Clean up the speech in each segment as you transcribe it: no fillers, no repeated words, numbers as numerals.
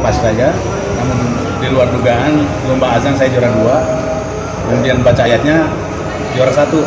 pas saja, namun di luar dugaan lomba azan saya juara 2, kemudian baca ayatnya juara 1.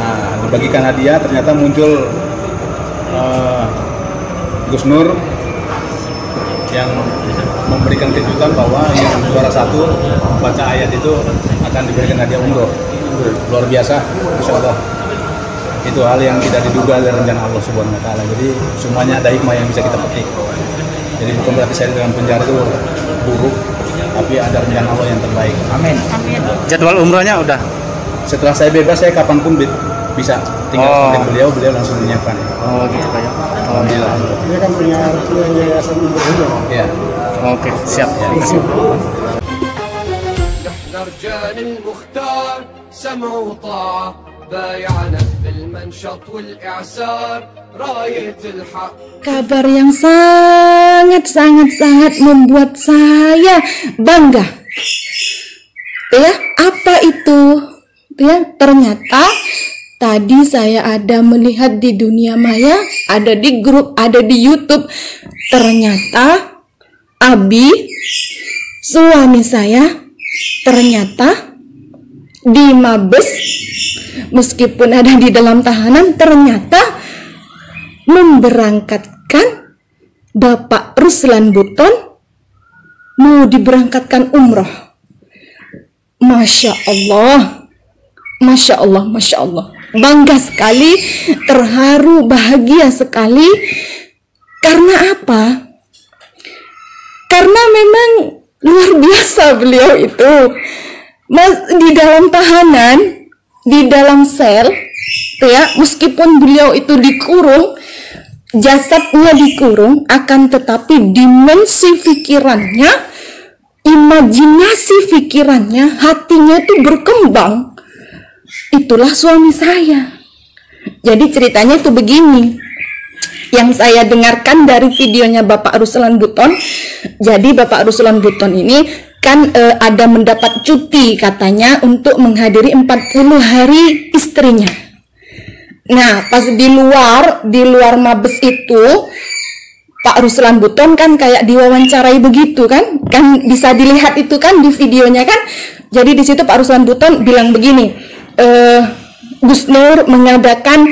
Nah, dibagikan hadiah ternyata muncul Gus Nur yang memberikan kejutan bahwa yang juara 1 baca ayat itu akan diberikan hadiah umroh. Luar biasa, Insya Allah. Itu hal yang tidak diduga dari rencana Allah Subhanahu Wa Taala. Jadi semuanya ada hikmah yang bisa kita petik. Jadi bukan berarti saya dalam penjara itu buruk, tapi ada rencana Allah yang terbaik. Amin. Amin. Jadwal umrohnya udah. Setelah saya bebas, saya kapanpun bisa tinggal kontak beliau langsung menyiapkan. Oh gitu ya. Alhamdulillah. Dia kan punya yayasan umroh juga. Ya. Oke, siap. Terima kasih. رجال المختار سمع وطاعة بايعنا بالمنشط والإعسار راية الحق. Kabar yang sangat membuat saya bangga. Ya, apa itu? Ya, ternyata tadi saya ada melihat di dunia maya, ada di grup, ada di YouTube. Ternyata Abi, suami saya, ternyata di Mabes, meskipun ada di dalam tahanan, ternyata memberangkatkan Bapak Ruslan Buton mau diberangkatkan umroh. Masya Allah, Masya Allah, Masya Allah. Bangga sekali, terharu, bahagia sekali. Karena apa? Karena memang luar biasa beliau itu. Di dalam tahanan, di dalam sel, ya, meskipun beliau itu dikurung, jasadnya dikurung, akan tetapi dimensi pikirannya, imajinasi pikirannya, hatinya itu berkembang. Itulah suami saya. Jadi ceritanya itu begini, yang saya dengarkan dari videonya Bapak Ruslan Buton. Jadi Bapak Ruslan Buton ini kan ada mendapat cuti katanya untuk menghadiri 40 hari istrinya. Nah, pas di luar Mabes itu Pak Ruslan Buton kan kayak diwawancarai begitu kan bisa dilihat itu kan di videonya kan. Jadi di situ Pak Ruslan Buton bilang begini, Gus Nur mengadakan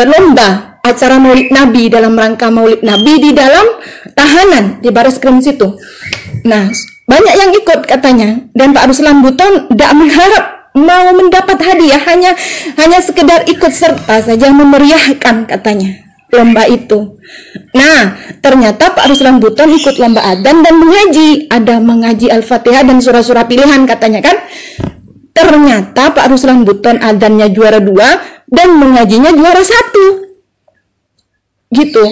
lomba acara Maulid Nabi dalam rangka Maulid Nabi di dalam tahanan di Bareskrim situ. Nah, banyak yang ikut katanya, dan Pak Ruslan Buton tidak mengharap mau mendapat hadiah, hanya sekedar ikut serta saja memeriahkan katanya lomba itu. Nah, ternyata Pak Ruslan Buton ikut lomba adzan dan mengaji, ada mengaji Al-Fatihah dan surah-surah pilihan katanya kan. Ternyata Pak Ruslan Buton adzannya juara 2 dan mengajinya juara 1. Gitu.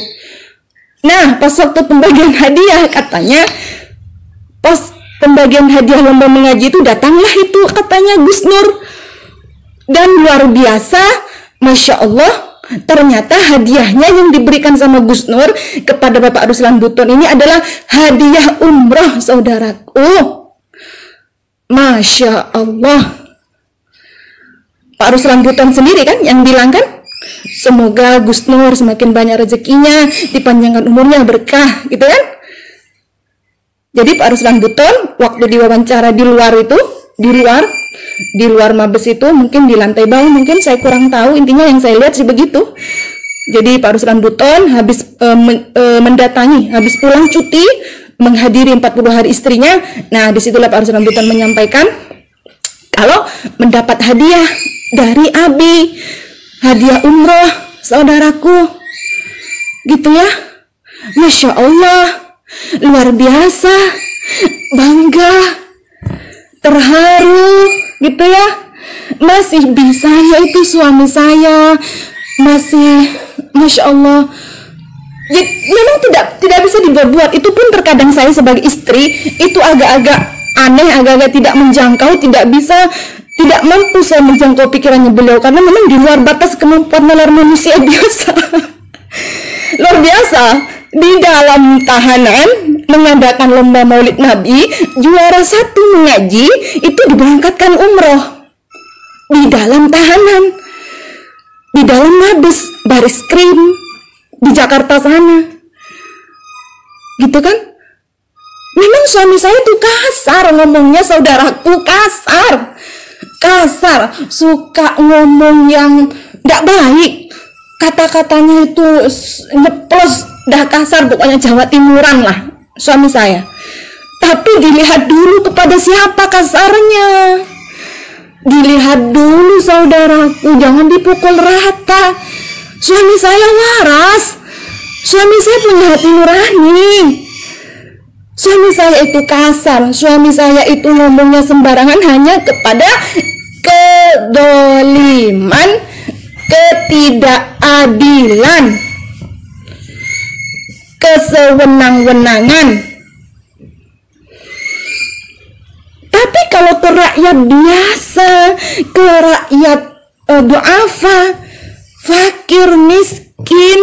Nah, pas waktu pembagian hadiah katanya, pas pembagian hadiah lomba mengaji itu datanglah itu katanya Gus Nur. Dan luar biasa, Masya Allah, ternyata hadiahnya yang diberikan sama Gus Nur kepada Bapak Ruslan Buton ini adalah hadiah umroh, saudaraku. Masya Allah. Pak Ruslan Buton sendiri kan yang bilang kan, semoga Gus Nur semakin banyak rezekinya, dipanjangkan umurnya, berkah, gitu kan. Jadi Pak Ruslan Buton waktu diwawancara di luar itu, di luar Mabes itu, mungkin di lantai bawah, mungkin saya kurang tahu, intinya yang saya lihat sih begitu. Jadi Pak Ruslan Buton habis mendatangi, habis pulang cuti, menghadiri 40 hari istrinya. Nah, disitulah Pak Ruslan Buton menyampaikan kalau mendapat hadiah dari Abi, hadiah umroh, saudaraku, gitu ya. Masya Allah, luar biasa, bangga, terharu, gitu ya. Masih bisa, yaitu suami saya, masih, Masya Allah. Jadi, memang tidak bisa dibuat-buat. Itu pun terkadang saya sebagai istri itu agak-agak aneh, agak-agak tidak menjangkau, tidak mampu saya menjangkau pikirannya beliau, karena memang di luar batas kemampuan nalar manusia biasa. Luar biasa. Di dalam tahanan mengadakan lomba Maulid Nabi, juara 1 mengaji itu diberangkatkan umroh di dalam tahanan, di dalam Mabes Bareskrim di Jakarta sana. gitu kan? Memang suami saya tuh kasar ngomongnya, saudaraku, kasar, suka ngomong yang nggak baik, kata-katanya itu nyeplos, dah kasar, pokoknya Jawa Timuran lah suami saya. Tapi dilihat dulu kepada siapa kasarnya. Dilihat dulu saudaraku, jangan dipukul rata. Suami saya waras, suami saya punya hati nurani. Suami saya itu kasar, suami saya itu ngomongnya sembarangan hanya kepada kedoliman, ketidakadilan, kesewenang-wenangan. Tapi kalau ke rakyat biasa, ke rakyat duafa, fakir, miskin,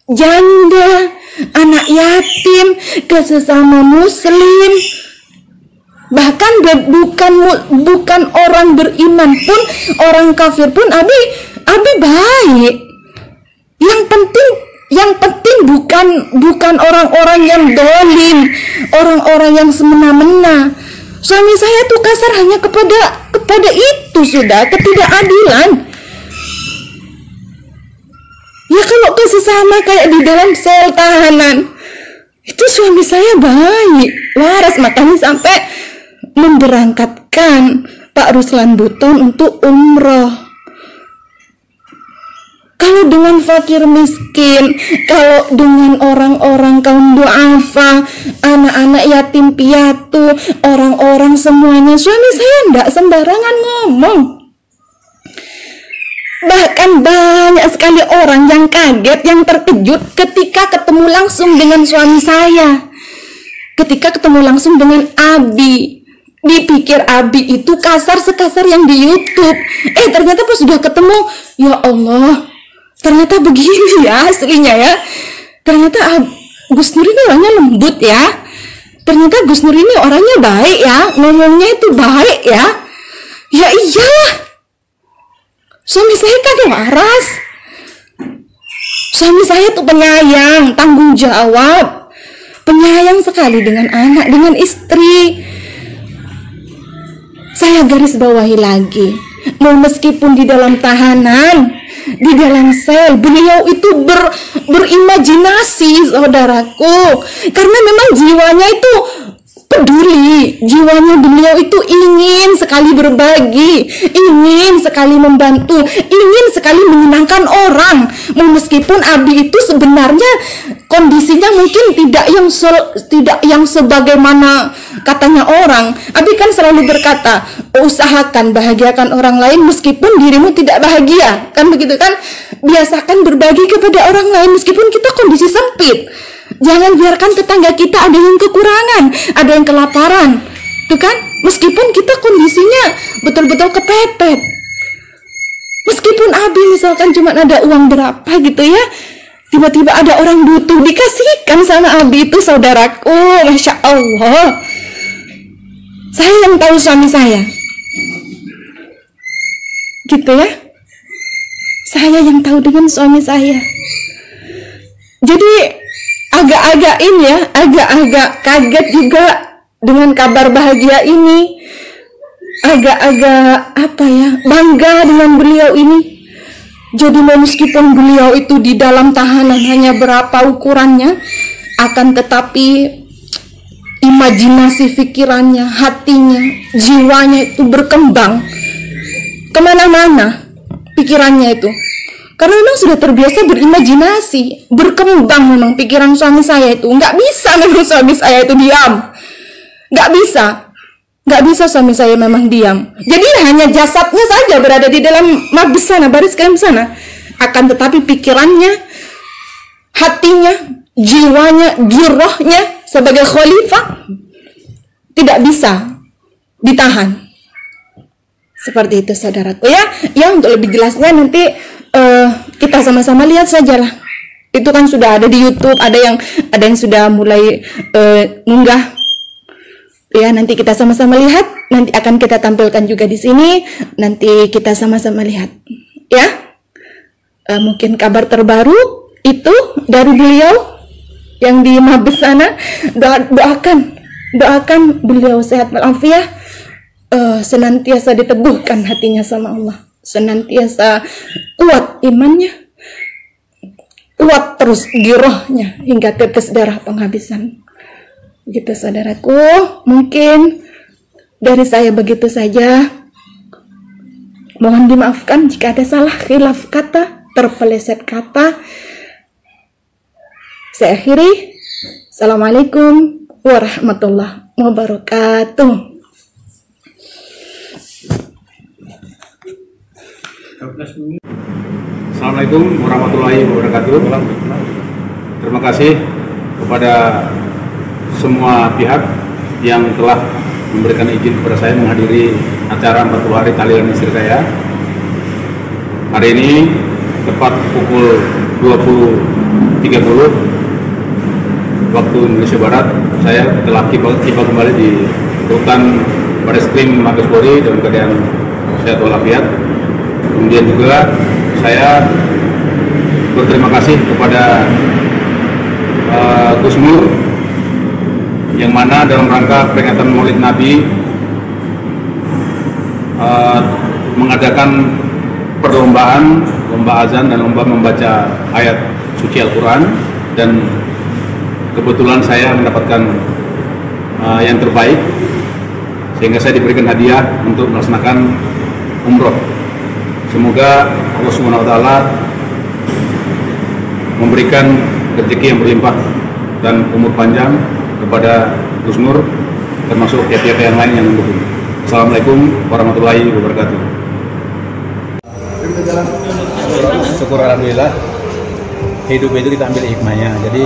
janda, anak yatim, ke sesama muslim, bahkan bukan orang beriman pun, orang kafir pun, abi baik. Yang penting bukan orang-orang yang dolim, orang-orang yang semena-mena. Suami saya tuh kasar hanya kepada itu, sudah ketidakadilan. Ya kalau ke sesama kayak di dalam sel tahanan, itu suami saya baik, waras, makanya sampai memberangkatkan Pak Ruslan Buton untuk umroh. Kalau dengan fakir miskin, kalau dengan orang-orang kaum duafa, anak-anak yatim piatu, orang-orang semuanya, suami saya enggak sembarangan ngomong. Bahkan banyak sekali orang yang kaget, yang terkejut ketika ketemu langsung dengan suami saya. Ketika ketemu langsung dengan Abi. Dipikir Abi itu kasar sekasar yang di YouTube. Ternyata pas sudah ketemu, ya Allah, ternyata begini ya aslinya ya. Ternyata Gus Nur ini orangnya lembut ya. Ternyata Gus Nur ini orangnya baik ya. Ngomongnya itu baik ya. Ya iyalah, suami saya kan waras. Suami saya tuh penyayang, tanggung jawab, penyayang sekali dengan anak, dengan istri. Saya garis bawahi lagi, mau meskipun di dalam tahanan, di dalam sel, beliau itu berimajinasi, saudaraku, karena memang jiwanya itu peduli, jiwanya beliau itu ingin sekali berbagi, ingin sekali membantu, ingin sekali menyenangkan orang. Meskipun Abi itu sebenarnya kondisinya mungkin tidak yang sebagaimana katanya orang. Abi kan selalu berkata, usahakan bahagiakan orang lain meskipun dirimu tidak bahagia, kan begitu kan? Biasakan berbagi kepada orang lain meskipun kita kondisi sempit. Jangan biarkan tetangga kita ada yang kekurangan, ada yang kelaparan, tuh kan? Meskipun kita kondisinya betul-betul kepepet, meskipun Abi misalkan cuma ada uang berapa gitu ya, tiba-tiba ada orang butuh, dikasihkan sama Abi itu, saudaraku, Masya Allah. Saya yang tahu suami saya, gitu ya. Saya yang tahu dengan suami saya. Jadi agak-agak ini ya, agak-agak kaget juga dengan kabar bahagia ini. Agak-agak apa ya, bangga dengan beliau ini. Jadi meskipun beliau itu di dalam tahanan hanya berapa ukurannya, akan tetapi imajinasi pikirannya, hatinya, jiwanya itu berkembang kemana-mana pikirannya itu. Karena memang sudah terbiasa berimajinasi, berkembang memang pikiran suami saya itu. Nggak bisa memang suami saya itu diam. Nggak bisa suami saya memang diam. Jadi hanya jasadnya saja berada di dalam mabes sana, baris krim sana. Akan tetapi pikirannya, hatinya, jiwanya, girohnya sebagai khalifah tidak bisa ditahan. Seperti itu, saudaraku ya. Ya, untuk lebih jelasnya nanti kita sama-sama lihat sajalah. Itu kan sudah ada di YouTube, ada yang sudah mulai munggah. Ya, nanti kita sama-sama lihat. Nanti akan kita tampilkan juga di sini. Nanti kita sama-sama lihat. Ya, mungkin kabar terbaru itu dari beliau. yang di Mabes sana, doakan beliau sehat walafiat, senantiasa diteguhkan hatinya sama Allah, senantiasa kuat imannya, kuat terus girohnya hingga tetes darah penghabisan. Gitu saudaraku, mungkin dari saya begitu saja. Mohon dimaafkan jika ada salah khilaf kata, terpeleset kata. Saya akhiri. Assalamualaikum warahmatullahi wabarakatuh. Assalamualaikum warahmatullahi wabarakatuh. Terima kasih kepada semua pihak yang telah memberikan izin kepada saya menghadiri acara 40 hari tahlilan istri saya. Hari ini tepat pukul 20.30 waktu Indonesia Barat, saya telah tiba kembali di rutan Bareskrim Mabes Polri dalam keadaan sehat walafiat. Kemudian juga saya berterima kasih kepada Gus Nur, yang mana dalam rangka peringatan Maulid Nabi mengadakan perlombaan, lomba azan dan lomba membaca ayat suci Al-Quran, dan kebetulan saya mendapatkan yang terbaik sehingga saya diberikan hadiah untuk melaksanakan umroh. Semoga Allah Subhanahu wa taala memberikan rezeki yang berlimpah dan umur panjang kepada Gus Nur, termasuk pihak-pihak yang lain yang mendukung. Assalamualaikum warahmatullahi wabarakatuh. Syukur alhamdulillah, hidup itu kita ambil hikmahnya. Jadi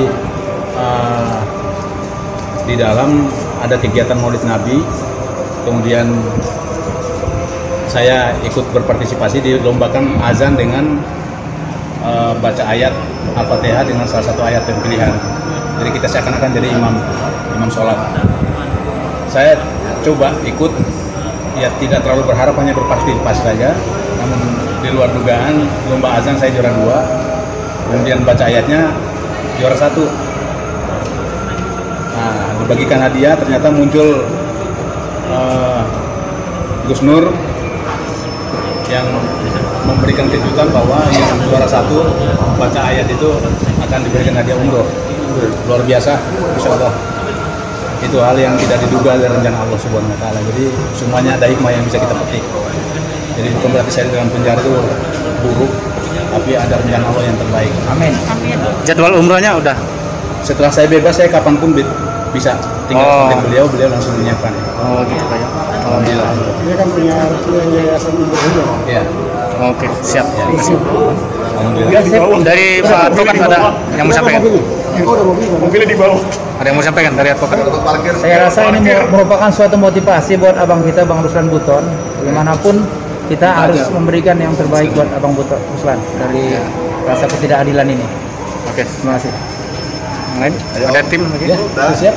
di dalam ada kegiatan Maulid Nabi, kemudian saya ikut berpartisipasi dilombakan azan dengan baca ayat Al-Fatihah dengan salah satu ayat yang pilihan. Jadi kita seakan-akan jadi imam sholat. Saya coba ikut, ya tidak terlalu berharap, hanya berpartisipasi saja. Namun di luar dugaan, lomba azan saya juara 2, kemudian baca ayatnya juara 1. Nah, dibagikan hadiah, ternyata muncul Gus Nur yang memberikan kejutan bahwa yang juara 1 baca ayat itu akan diberikan hadiah umroh. Luar biasa, Insya Allah. Itu hal yang tidak diduga dari rencana Allah Subhanahu wa taala. Jadi semuanya ada hikmah yang bisa kita petik. Jadi bukan berarti saya dalam penjara itu buruk, tapi ada rencana Allah yang terbaik. Amin. Jadwal umrohnya udah. Setelah saya bebas, saya kapanpun bisa tinggal kontak beliau langsung menyiapkan. Oh gitu Pak ya. Alhamdulillah. Dia kan punya yayasan umroh juga. Iya. Oke, siap. Ya. Alhamdulillah. Dari Pak Advokat ada yang mau sampaikan? Mobilnya di bawah. Ada yang mau sampaikan dari Advokat? Saya rasa ini merupakan suatu motivasi buat abang kita, Bang Ruslan Buton. Bagaimanapun kita harus memberikan yang terbaik buat abang Ruslan dari rasa ketidakadilan ini. Oke. Terima kasih. Yang lain? Ada tim lagi? Ya, siap.